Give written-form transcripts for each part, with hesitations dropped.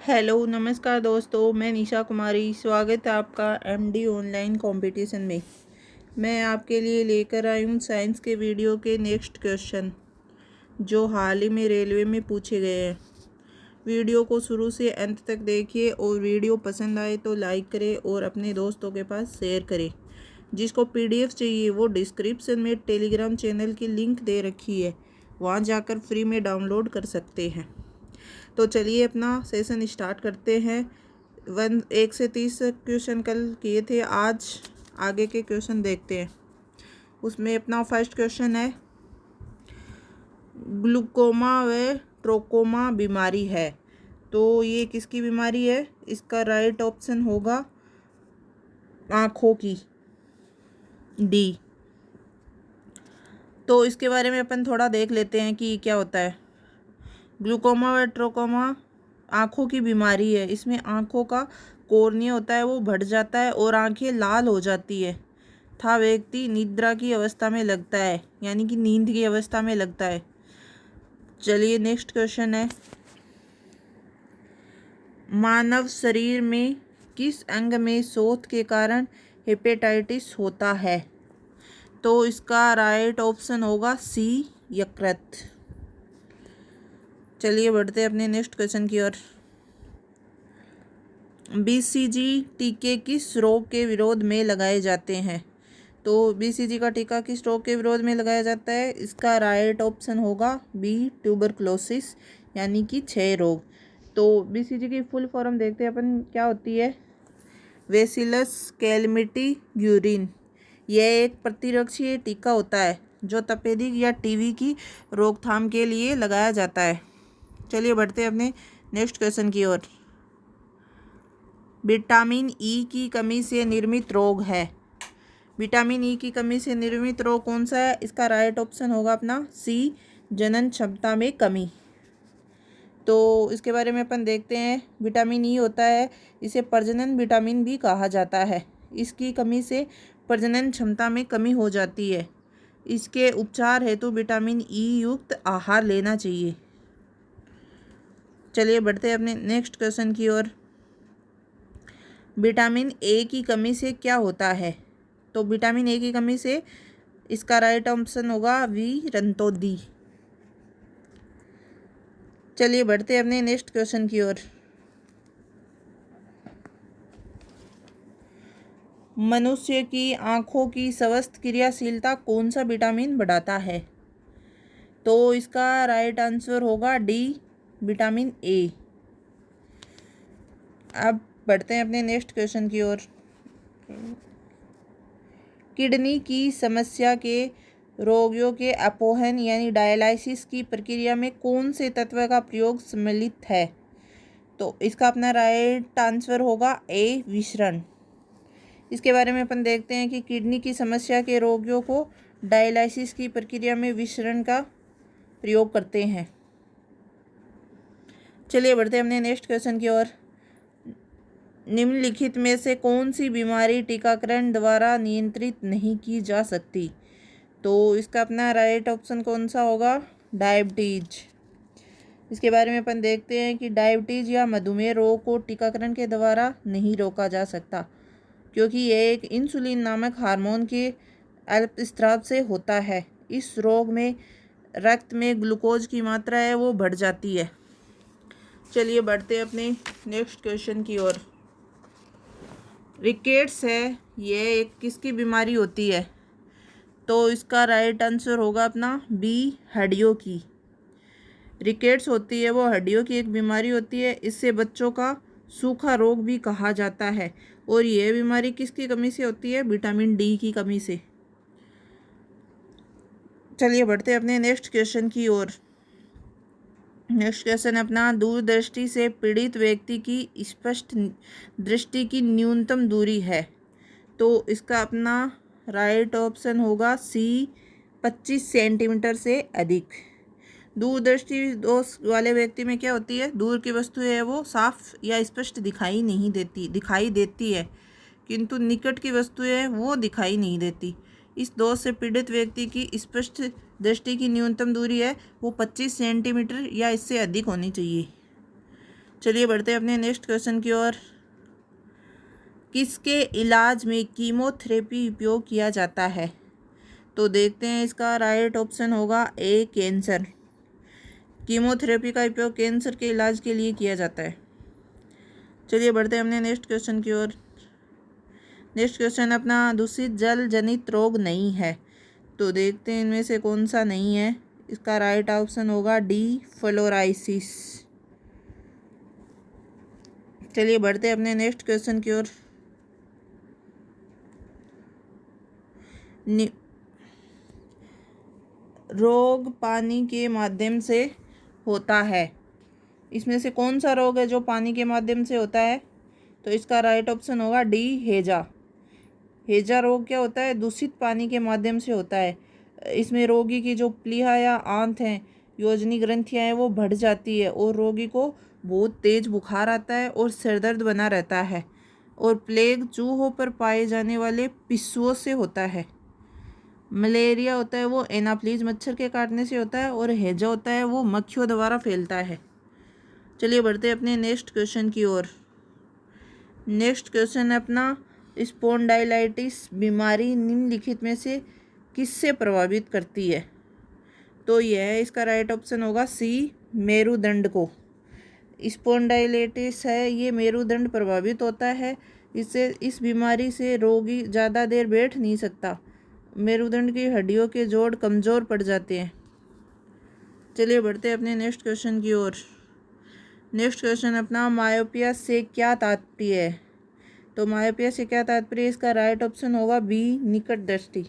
Hello नमस्कार दोस्तों, मैं निशा कुमारी। स्वागत है आपका एमडी ऑनलाइन कंपटीशन में। मैं आपके लिए लेकर आई हूँ साइंस के वीडियो के नेक्स्ट क्वेश्चन जो हाल ही में रेलवे में पूछे गए हैं। वीडियो को शुरू से अंत तक देखिए और वीडियो पसंद आए तो लाइक करें और अपने दोस्तों के पास शेयर करें। जिसको पीडीएफ चाहिए वो डिस्क्रिप्शन में टेलीग्राम चैनल की लिंक दे रखी है, वहाँ जाकर फ्री में डाउनलोड कर सकते हैं। तो चलिए अपना सेशन स्टार्ट करते हैं। 1 से 30 क्वेश्चन कल किए थे, आज आगे के क्वेश्चन देखते हैं। उसमें अपना फर्स्ट क्वेश्चन है, ग्लूकोमा व ट्रोकोमा बीमारी है, तो ये किसकी बीमारी है? इसका राइट ऑप्शन होगा आँखों की, डी। तो इसके बारे में अपन थोड़ा देख लेते हैं कि क्या होता है। ग्लूकोमा व ट्रोकोमा आँखों की बीमारी है। इसमें आँखों का कॉर्निया होता है वो बढ़ जाता है और आँखें लाल हो जाती है था व्यक्ति निद्रा की अवस्था में लगता है, यानी कि नींद की अवस्था में लगता है। चलिए नेक्स्ट क्वेश्चन है, मानव शरीर में किस अंग में शोथ के कारण हेपेटाइटिस होता है? तो इसका राइट ऑप्शन होगा सी, यकृत। चलिए बढ़ते हैं अपने नेक्स्ट क्वेश्चन की ओर। बीसीजी टीके किस रोग के विरोध में लगाए जाते हैं? तो बीसीजी का टीका किस रोग के विरोध में लगाया जाता है? इसका राइट ऑप्शन होगा बी, ट्यूबरक्लोसिस, यानी कि क्षय रोग। तो बीसीजी की फुल फॉर्म देखते हैं अपन, क्या होती है? Bacillus calamity Guérin. यह एक प्रतिरक्षीय टीका होता है जो तपेदिक या टीबी की रोकथाम के लिए लगाया जाता है। चलिए बढ़ते हैं अपने नेक्स्ट क्वेश्चन की ओर। विटामिन ई की कमी से निर्मित रोग है। विटामिन ई की कमी से निर्मित रोग कौन सा है? इसका राइट ऑप्शन होगा अपना सी, जनन क्षमता में कमी। तो इसके बारे में अपन देखते हैं। विटामिन ई होता है, इसे प्रजनन विटामिन भी कहा जाता है। इसकी कमी से प्रजनन क्षमता में कमी हो जाती है। इसके उपचार हेतु विटामिन ई युक्त आहार लेना चाहिए। चलिए बढ़ते हैं अपने नेक्स्ट क्वेश्चन की ओर। विटामिन ए की कमी से क्या होता है? तो विटामिन ए की कमी से इसका राइट ऑप्शन होगा वी, रंतोदी। चलिए बढ़ते हैं अपने नेक्स्ट क्वेश्चन की ओर। मनुष्य की आँखों की स्वस्थ क्रियाशीलता कौन सा विटामिन बढ़ाता है? तो इसका राइट आंसर होगा डी, विटामिन ए। अब बढ़ते हैं अपने नेक्स्ट क्वेश्चन की ओर। किडनी की समस्या के रोगियों के अपोहन यानी डायलिसिस की प्रक्रिया में कौन से तत्व का प्रयोग सम्मिलित है? तो इसका अपना राइट आंसर होगा ए, विसरण। इसके बारे में अपन देखते हैं कि किडनी की समस्या के रोगियों को डायलिसिस की प्रक्रिया में विसरण का प्रयोग करते हैं। चलिए बढ़ते हैं अपने नेक्स्ट क्वेश्चन की ओर। निम्नलिखित में से कौन सी बीमारी टीकाकरण द्वारा नियंत्रित नहीं की जा सकती? तो इसका अपना राइट ऑप्शन कौन सा होगा? डायबिटीज। इसके बारे में अपन देखते हैं कि डायबिटीज या मधुमेह रोग को टीकाकरण के द्वारा नहीं रोका जा सकता, क्योंकि यह एक इंसुलिन नामक हार्मोन के अल्पस्राव से होता है। इस रोग में रक्त में ग्लूकोज की मात्रा है वो बढ़ जाती है। चलिए बढ़ते हैं अपने नेक्स्ट क्वेश्चन की ओर। रिकेट्स है, ये एक किसकी बीमारी होती है? तो इसका राइट आंसर होगा अपना बी, हड्डियों की। रिकेट्स होती है वो हड्डियों की एक बीमारी होती है। इससे बच्चों का सूखा रोग भी कहा जाता है और यह बीमारी किसकी कमी से होती है? विटामिन डी की कमी से। चलिए बढ़ते हैं अपने नेक्स्ट क्वेश्चन की ओर। नेक्स्ट क्वेश्चन अपना, दूरदृष्टि से पीड़ित व्यक्ति की स्पष्ट दृष्टि की न्यूनतम दूरी है। तो इसका अपना राइट ऑप्शन होगा सी, 25 सेंटीमीटर से अधिक। दूरदृष्टि दोष वाले व्यक्ति में क्या होती है? दूर की वस्तु है वो साफ या स्पष्ट दिखाई नहीं देती, दिखाई देती है, किंतु निकट की वस्तु है वो दिखाई नहीं देती। इस दोष से पीड़ित व्यक्ति की स्पष्ट दृष्टि की न्यूनतम दूरी है वो 25 सेंटीमीटर या इससे अधिक होनी चाहिए। चलिए बढ़ते हैं अपने नेक्स्ट क्वेश्चन की ओर। किसके इलाज में कीमोथेरेपी उपयोग किया जाता है? तो देखते हैं, इसका राइट ऑप्शन होगा ए, कैंसर। कीमोथेरेपी का उपयोग कैंसर के इलाज के लिए किया जाता है। चलिए बढ़ते हैं अपने नेक्स्ट क्वेश्चन की ओर। नेक्स्ट क्वेश्चन अपना, दूषित जल जनित रोग नहीं है। तो देखते हैं इनमें से कौन सा नहीं है। इसका राइट ऑप्शन होगा डी, फ्लोराइसिस। चलिए बढ़ते हैं अपने नेक्स्ट क्वेश्चन की ओर। रोग पानी के माध्यम से होता है। इसमें से कौन सा रोग है जो पानी के माध्यम से होता है? तो इसका राइट ऑप्शन होगा डी, हैजा। हैजा रोग क्या होता है? दूषित पानी के माध्यम से होता है। इसमें रोगी की जो प्लीहा या आंत हैं, योजनी ग्रंथियाँ हैं, वो बढ़ जाती है और रोगी को बहुत तेज बुखार आता है और सिरदर्द बना रहता है। और प्लेग चूहों पर पाए जाने वाले पिस्सुओं से होता है। मलेरिया होता है वो एनाफ्लीज मच्छर के काटने से होता है। और हैजा होता है वो मक्खियों द्वारा फैलता है। चलिए बढ़ते हैं अपने नेक्स्ट क्वेश्चन की ओर। नेक्स्ट क्वेश्चन है अपना, स्पॉन्डाइलाइटिस बीमारी निम्नलिखित में से किससे प्रभावित करती है? तो यह है, इसका राइट ऑप्शन होगा सी, मेरुदंड को। स्पॉन्डाइलाइटिस है ये मेरुदंड प्रभावित होता है। इस बीमारी से रोगी ज़्यादा देर बैठ नहीं सकता। मेरुदंड की हड्डियों के जोड़ कमज़ोर पड़ जाते हैं। चलिए बढ़ते हैं अपने नेक्स्ट क्वेश्चन की ओर। नेक्स्ट क्वेश्चन अपना, मायोपिया से क्या तात्पर्य है? तो मायोपिया से क्या तात्पर्य? इसका राइट ऑप्शन होगा बी, निकट दृष्टि।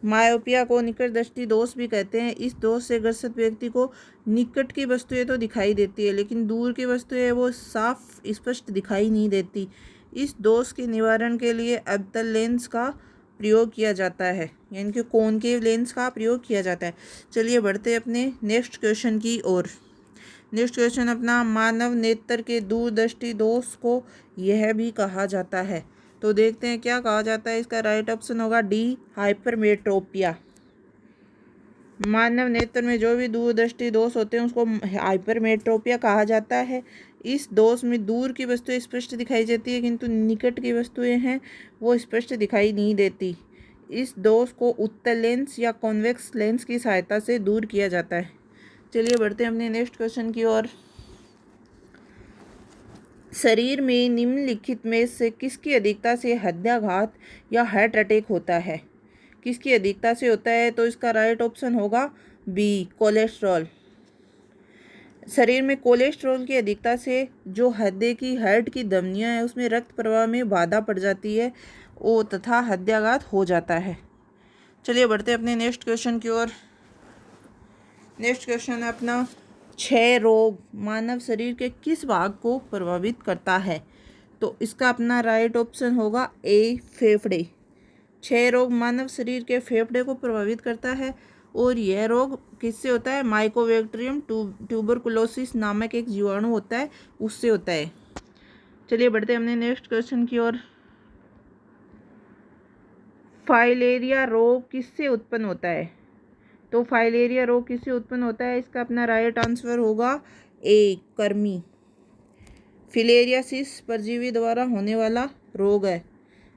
मायोपिया को निकट दृष्टि दोष भी कहते हैं। इस दोष से ग्रसित व्यक्ति को निकट की वस्तुएं तो दिखाई देती है, लेकिन दूर की वस्तुएं वो साफ स्पष्ट दिखाई नहीं देती। इस दोष के निवारण के लिए अवतल लेंस का प्रयोग किया जाता है, यानी कि कॉनकेव लेंस का प्रयोग किया जाता है। चलिए बढ़ते हैं अपने नेक्स्ट क्वेश्चन की ओर। नेक्स्ट क्वेश्चन अपना, मानव नेत्र के दूरदृष्टि दोष को यह भी कहा जाता है। तो देखते हैं क्या कहा जाता है। इसका राइट ऑप्शन होगा डी, हाइपरमेट्रोपिया। मानव नेत्र में जो भी दूरदृष्टि दोष होते हैं उसको हाइपरमेट्रोपिया कहा जाता है। इस दोष में दूर की वस्तुएं स्पष्ट दिखाई देती है, किंतु निकट की वस्तुएं हैं वो स्पष्ट दिखाई नहीं देती। इस दोष को उत्तल लेंस या कॉन्वेक्स लेंस की सहायता से दूर किया जाता है। चलिए बढ़ते हैं अपने नेक्स्ट क्वेश्चन की ओर। शरीर में निम्नलिखित में से किसकी अधिकता से हृदयाघात या हार्ट अटैक होता है? किसकी अधिकता से होता है? तो इसका राइट ऑप्शन होगा बी, कोलेस्ट्रॉल। शरीर में कोलेस्ट्रॉल की अधिकता से जो हृदय की हार्ट की धमनियां हैं उसमें रक्त प्रवाह में बाधा पड़ जाती है तथा हृदयाघात हो जाता है। चलिए बढ़ते हैं अपने नेक्स्ट क्वेश्चन की ओर। नेक्स्ट क्वेश्चन है अपना, क्षय रोग मानव शरीर के किस भाग को प्रभावित करता है? तो इसका अपना राइट ऑप्शन होगा ए, फेफड़े। क्षय रोग मानव शरीर के फेफड़े को प्रभावित करता है और यह रोग किससे होता है? माइकोबैक्टीरियम ट्यूबरकुलोसिस नामक एक जीवाणु होता है, उससे होता है। चलिए बढ़ते हैं अपने नेक्स्ट क्वेश्चन की ओर। फाइलेरिया रोग किससे उत्पन्न होता है? तो फाइलेरिया रोग किससे उत्पन्न होता है? इसका अपना राइट आंसर होगा ए, कृमि। फिलेरियासिस परजीवी द्वारा होने वाला रोग है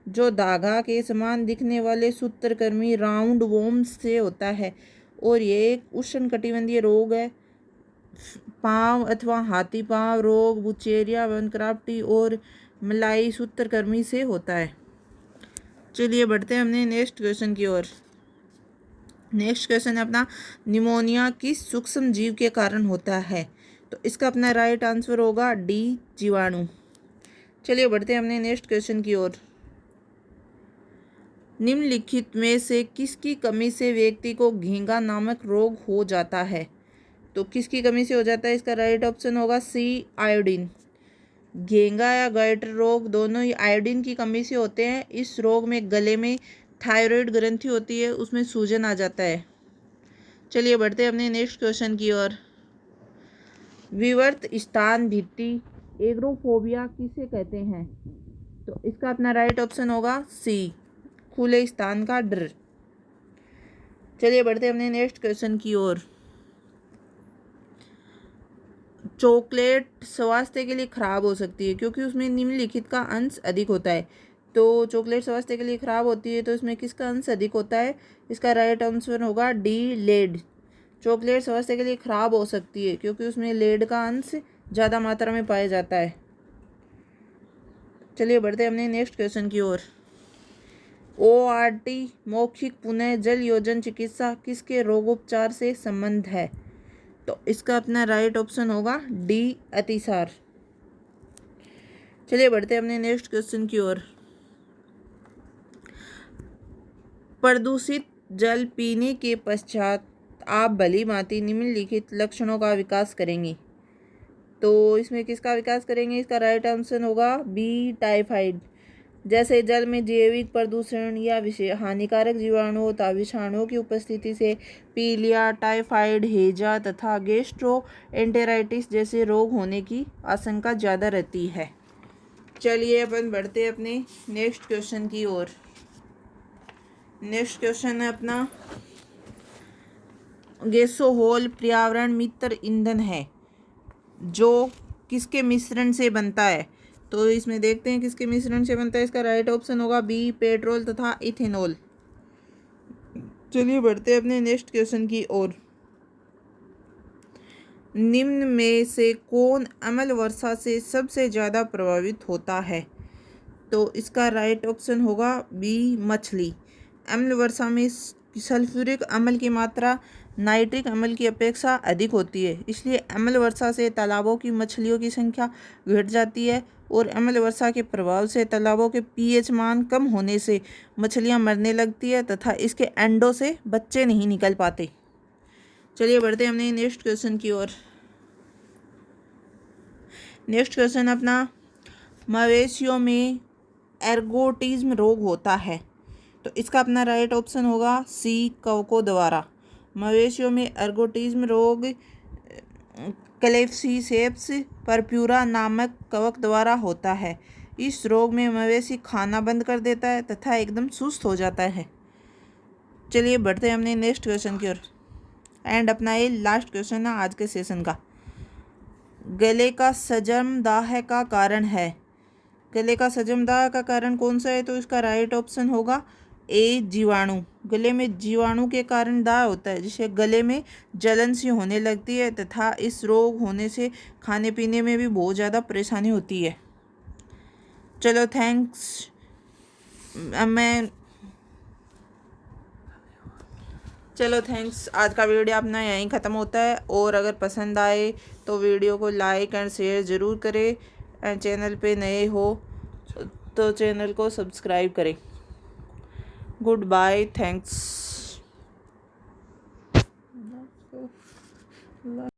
जो धागा के समान दिखने वाले सूत्रकृमि राउंड वॉर्म्स से होता है और ये एक उष्णकटिबंधीय रोग है। पाँव अथवा हाथी पाँव रोग बुचेरिया, वनक्राफ्टी और मलाई सूत्रकृमि से होता है। चलिए बढ़ते हैं अपने नेक्स्ट क्वेश्चन की ओर। नेक्स्ट क्वेश्चन है अपना, निमोनिया किस सूक्ष्म जीव के कारण होता है? तो इसका अपना राइट आंसर होगा डी, जीवाणु। चलिए बढ़ते हैं अपने नेक्स्ट क्वेश्चन की ओर। निम्नलिखित में से किसकी कमी से व्यक्ति को घेंगा नामक रोग हो जाता है? तो किसकी कमी से हो जाता है? इसका राइट ऑप्शन होगा सी, आयोडीन। घेंगा या गॉइटर रोग दोनों ही आयोडीन की कमी से होते हैं। इस रोग में गले में थायराइड ग्रंथि होती है, उसमें सूजन आ जाता है। चलिए बढ़ते हैं अपने नेक्स्ट क्वेश्चन की ओर। विवर्त स्थान भित्ति एग्रोफोबिया किसे कहते हैं? तो इसका अपना राइट ऑप्शन होगा सी, खुले स्थान का डर। चलिए बढ़ते हैं अपने नेक्स्ट क्वेश्चन की ओर। चॉकलेट स्वास्थ्य के लिए खराब हो सकती है क्योंकि उसमें निम्नलिखित का अंश अधिक होता है। तो चॉकलेट स्वास्थ्य के लिए खराब होती है तो इसमें किसका अंश अधिक होता है? इसका राइट आंसर होगा डी, लेड। चॉकलेट स्वास्थ्य के लिए खराब हो सकती है क्योंकि उसमें लेड का अंश ज़्यादा मात्रा में पाया जाता है। चलिए बढ़ते हैं अपने नेक्स्ट क्वेश्चन की ओर। ORT मौखिक पुनः जल योजन चिकित्सा किसके रोगोपचार से संबंध है? तो इसका अपना राइट ऑप्शन होगा डी, अतिसार। चलिए बढ़ते हैं अपने नेक्स्ट क्वेश्चन की ओर। प्रदूषित जल पीने के पश्चात आप भली भांति निम्नलिखित लक्षणों का विकास करेंगी। तो इसमें किसका विकास करेंगे? इसका राइट आंसर होगा बी, टाइफाइड। जैसे जल में जैविक प्रदूषण या हानिकारक जीवाणुओं तथा विषाणुओं की उपस्थिति से पीलिया, टाइफाइड, हैजा तथा गैस्ट्रोएंटेराइटिस जैसे रोग होने की आशंका ज़्यादा रहती है। चलिए अपन बढ़ते हैं अपने नेक्स्ट क्वेश्चन की ओर। नेक्स्ट क्वेश्चन है अपना, गैसोहोल पर्यावरण मित्र ईंधन है जो किसके मिश्रण से बनता है? तो इसमें देखते हैं किसके मिश्रण से बनता है। इसका राइट ऑप्शन होगा बी, पेट्रोल तथा इथेनॉल। चलिए बढ़ते हैं अपने नेक्स्ट क्वेश्चन की ओर। निम्न में से कौन अम्ल वर्षा से सबसे ज़्यादा प्रभावित होता है? तो इसका राइट ऑप्शन होगा बी, मछली। अम्ल वर्षा में सल्फ्यूरिक अम्ल की मात्रा नाइट्रिक अम्ल की अपेक्षा अधिक होती है, इसलिए अम्ल वर्षा से तालाबों की मछलियों की संख्या घट जाती है और अम्ल वर्षा के प्रभाव से तालाबों के pH मान कम होने से मछलियां मरने लगती है तथा इसके अंडों से बच्चे नहीं निकल पाते। चलिए बढ़ते हैं अपने नेक्स्ट क्वेश्चन की ओर। नेक्स्ट क्वेश्चन अपना, मवेशियों में एर्गोटिज्म रोग होता है। तो इसका अपना राइट ऑप्शन होगा सी, कवकों द्वारा। मवेशियों में एर्गोटिज्म रोग क्लेफ्सीसेप्स परप्यूरा नामक कवक द्वारा होता है। इस रोग में मवेशी खाना बंद कर देता है तथा एकदम सुस्त हो जाता है। चलिए बढ़ते हैं अपने नेक्स्ट क्वेश्चन की ओर एंड अपना ये लास्ट क्वेश्चन है आज के सेशन का। गले का सजम दाह का कारण है। गले का सजम दाह का कारण कौन सा है? तो इसका राइट ऑप्शन होगा ए, जीवाणु। गले में जीवाणु के कारण दाह होता है जिससे गले में जलन सी होने लगती है तथा इस रोग होने से खाने पीने में भी बहुत ज़्यादा परेशानी होती है। चलो थैंक्स। आज का वीडियो अपना यहीं ख़त्म होता है और अगर पसंद आए तो वीडियो को लाइक एंड शेयर ज़रूर करें एंड चैनल पे नए हो तो चैनल को सब्सक्राइब करें। Goodbye, thanks.